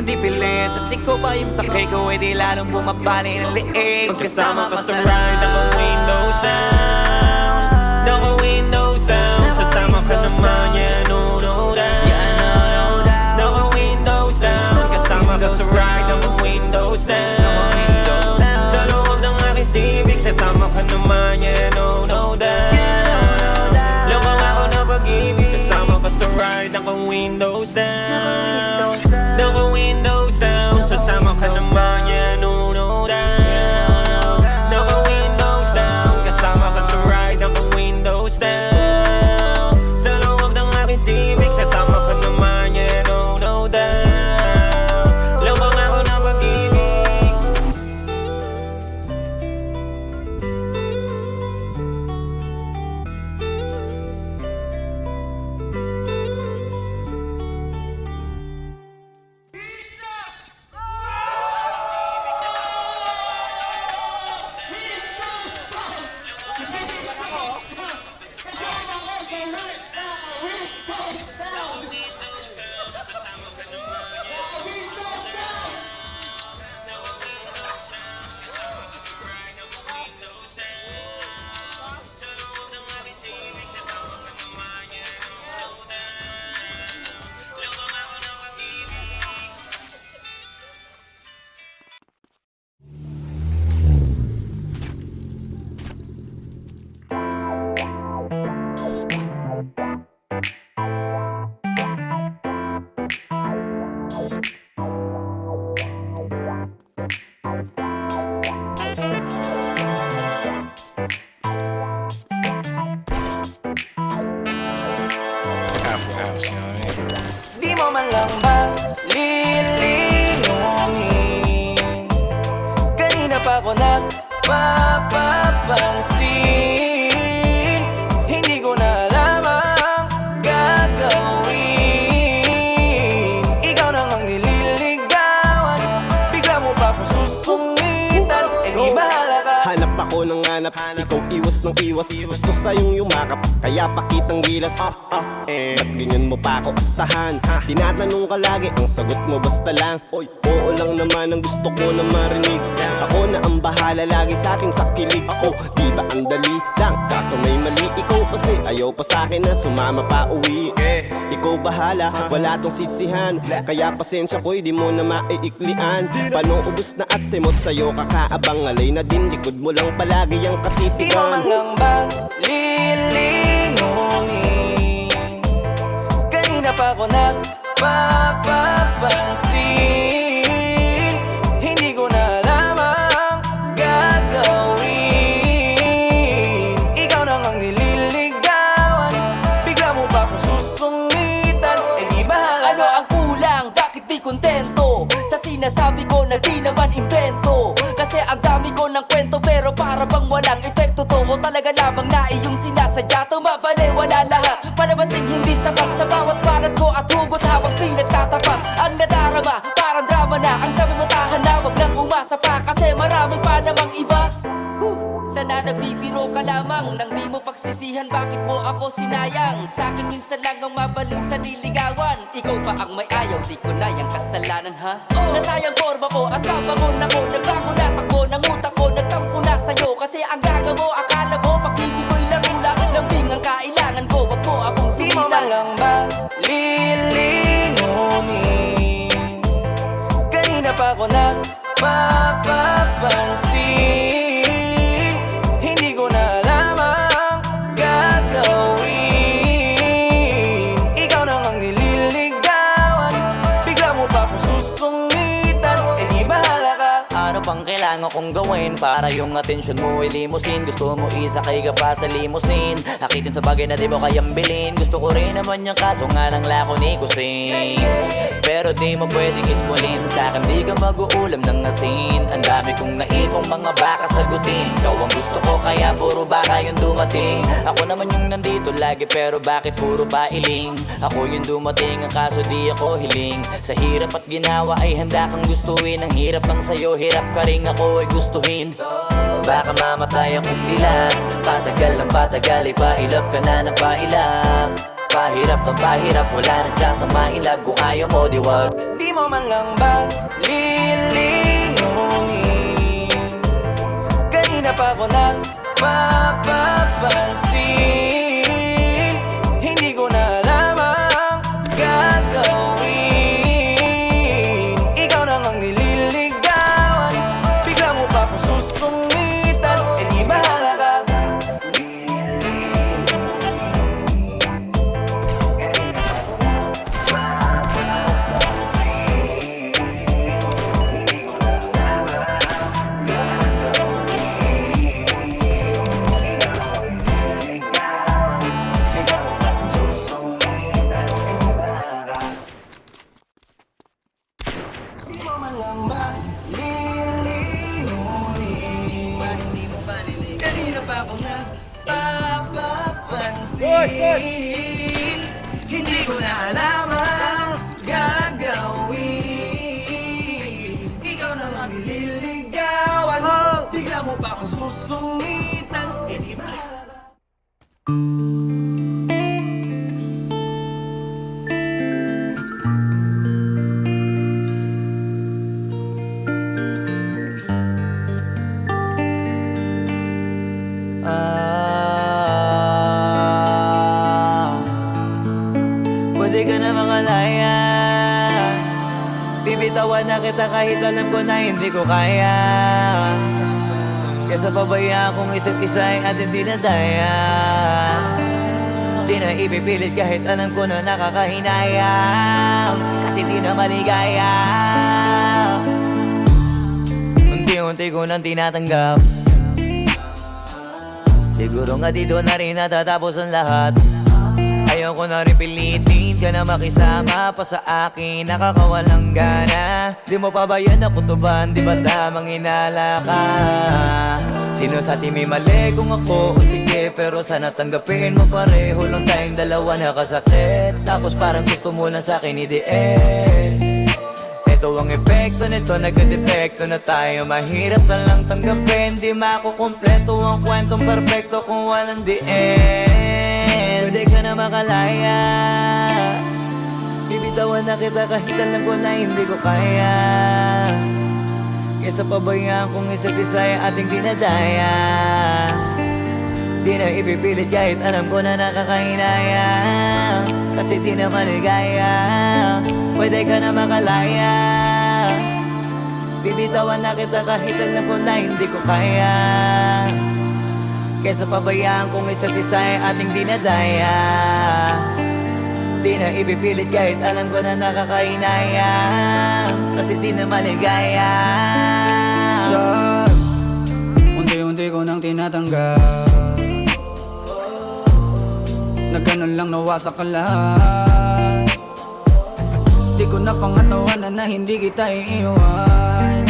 naman di pilit, tas ikaw pa yung sakay ko, eh di lalong bumabali ng liig. Magkasama ka sa ride, ako windows down, ako windows down. Sasama ka naman, yeah, no, no doubt, yeah, no, no doubt. Ako windows down, kasama ka sa ride, ako windows down. Sa loob ng aking Civic, sasama ka naman, yeah, no, no doubt. Lamang ako na pag-ibig, kasama ka sa ride, ako windows down, ako windows down. Sasama ka naman, yeah, no, no doubt. Ako windows down, kasama ka sa ride, ako windows down. Sa loob ng aking Civic, sasama ka naman, yeah, no, no doubt. Lamang ako na pag-ibig. Di mo man lang ba lilingungin? Kanina pa ako nagpapapansin, hindi ko na alam ang gagawin. Ikaw nang ang nililigawan, bigla mo pa akong susungitan, eh di bahala ka. Hanap ako ng hanap, ikaw iwas ng iwas. Gusto sa'yong yumakap, kaya pakitang gilas. Ba't ganyan mo pa ako kastahan? Tinatanong ka lagi, ang sagot mo basta lang oy, oo lang naman ang gusto ko na marinig. Ako na ang bahala lagi sa ating sakilig. Di ba ang dali lang, kaso may mali. Ikaw kasi ayaw pa sa'kin na sumama pa uwi. Ikaw bahala, wala tong sisihan, kaya pasensya ko'y di mo na maiiklian. Paano ubus na at semot sa'yo kakaabang, alay na din likod mo lang palagi ang Di mo man katitigan. lang ba lilingungin? Kanina pa ako nagpapapansin, hindi ko na alam ang gagawin. Ikaw nang ang nililigawan, bigla mo pa akong susungitan, eh di bahala Ano ang kulang? Bakit di kontento? Sa sinasabi ko na di naman invento. Kasi ang dami ko ng kwento pero para bang walang epekto to. O talaga lamang na iyong sinasadya, tumabaliwala lahat. Palabasing hindi sapat sa bawat banat ko at hugot habang pinagtatapat. Ang nadarama, parang drama na. Ang sabi mo tahan na, wag nang umasa pa. Kasi marami pa namang iba. Sana nabibiro ka lamang nang di mo pagsisihan, bakit mo ako sinayang? Sa'kin minsan lang ang mabaliw sa niligawan. Ikaw pa ang may ayaw, di ko na yung kasalanan ha. Nasayang forma ko at papangon ako. Nagbago na takbo ng utak ko, nagtampo na sa'yo. Kasi ang gaga mo, akala mo pag-ibig ko'y laro lang. Lambing ang kailangan ko, wag mo akong Di mo man sumilang. lang ba lilingungin? Kanina pa ako nagpapapansin, hindi ko na alam ang gagawin. Ikaw nang ang nililigawan, bigla mo pa akong susungitan, eh di bahala ka. Ano pang kailangan kong gawin para yung atensyon mo ay limusin? Gusto mo isakay ka pa sa limusin, akitin sa bagay na di mo kayang bilhin. Gusto ko rin naman yung kaso nga lang lako ni Kusin. Pero di mo pwedeng ispolin, sa'kin di ka mag-uulam ng asin. Ang dami kong naipong mga baka sagutin, ikaw ang gusto ko kaya puro baka yung dumating. Ako naman yung nandito lagi pero bakit puro pailing? Ako yung dumating ang kaso di ako hiling. Sa hirap at ginawa ay handa kang gustuin. Ang hirap lang sa'yo, hirap ka rin ako ay gustuhin. Baka mamatay akong dilat, patagal ng patagal ay pailap ka na ng pailap. Pahirap ng pahirap, wala na dyan sa mailab. Kung ayaw mo, di wag. Di mo man lang ba lilingunin? Kanina pa ko nang papapansin. Hindi ko na alam ang gagawin. Ikaw na ang nililigawan, bigla mo pa akong susungitan. E di bahala ka. Di mo man lang ba lilingunin? Kanina pa ako nagpapapansin. Hindi ko na alam ang gagawin. Ikaw na nga nililigawan, bigla mo pa akong susungitan. E di bahala. Pwede ka na makalaya. Bibitawan na kita kahit alam ko na hindi ko kaya. Kesa pabayaan kung isa't isa ay ating dinadaya. Di na ipipilit kahit alam ko na nakakahinayang. Kasi di na maligaya. Unti-unti ko nang tinatanggap. Siguro nga dito na rin natatapos ang lahat. Ayoko na rin pilitin ka na makisama pa sa akin, nakakawalang gana. Di mo pa ba yan nakutuban, di ba tamang inala ka? Sino sa atin may mali kung ako o sige, pero sana tanggapin mo pareho lang tayong dalawa nakasakit. Tapos parang gusto mo lang sa akin i-end. Ito ang epekto nito, nagka-depekto na tayo. Mahirap na lang tanggapin, di makukumpleto ang kwentong perfecto kung walang the end. Pwede ka na makalaya. Bibitawan na kita kahit alam ko na hindi ko kaya. Kesa pabayaan kung isa't isa ay ating dinadaya. Di na ipipilit kahit alam ko na nakakahinaya. Kasi di na maligaya. Pwede ka na makalaya. Bibitawan na kita kahit alam ko na hindi ko kaya. Kesa pabayaan kung isa't isa ay ating dinadaya. Di na ipipilit kahit alam ko na nakakahinaya. Kasi di na maligaya. Shucks, unti-unti ko nang tinatanggap. Nagganon lang nawasak ka lahat. Di ko na pangatawanan na hindi kita iiwan.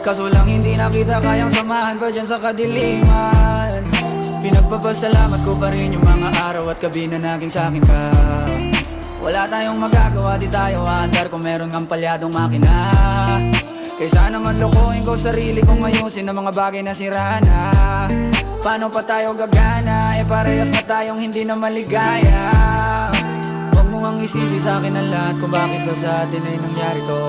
Kaso lang hindi na kita kayang samahan pa dyan sa kadiliman. Pinagpapasalamat ko pa rin yung mga araw at gabi na naging sa'kin ka. Wala tayong magagawa, di tayo aandar kung meron kang palyadong makina. Kaysa naman lokohin ko sarili kong ayusin ang mga bagay na sira na. Paano pa tayo gagana, eh parehas na tayong hindi na maligaya. Huwag mo ngang isisi sa'kin ang lahat kung bakit ba sa atin ay nangyari to.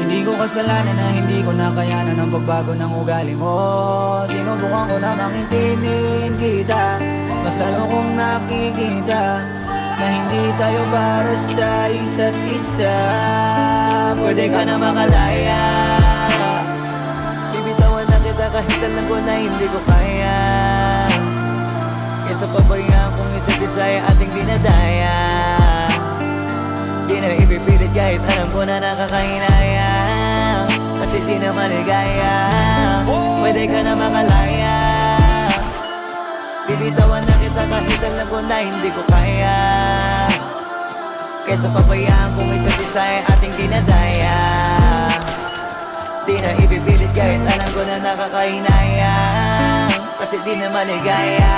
Hindi ko kasalanan na hindi ko nakayanan ang pagbago ng ugali mo. Sinubukan ko namang intindihin kita, mas lalo kong nakikita na hindi tayo para sa isa't isa. Pwede ka na makalaya. Bibitawan na kita kahit alam ko na hindi ko kaya. Kesa pabayaan kung isa't isa ay ating dinadaya. Di na ipipilit kahit alam ko na nakakahinaya. Kasi di na maligaya. Pwede ka na makalaya. Bibitawan na kita kahit alam ko na hindi ko kaya. Kesa pabayaan kung isa't isa ay ating dinadaya. Di na ipipilit kahit alam ko na nakakahinaya. Kasi di na maligaya.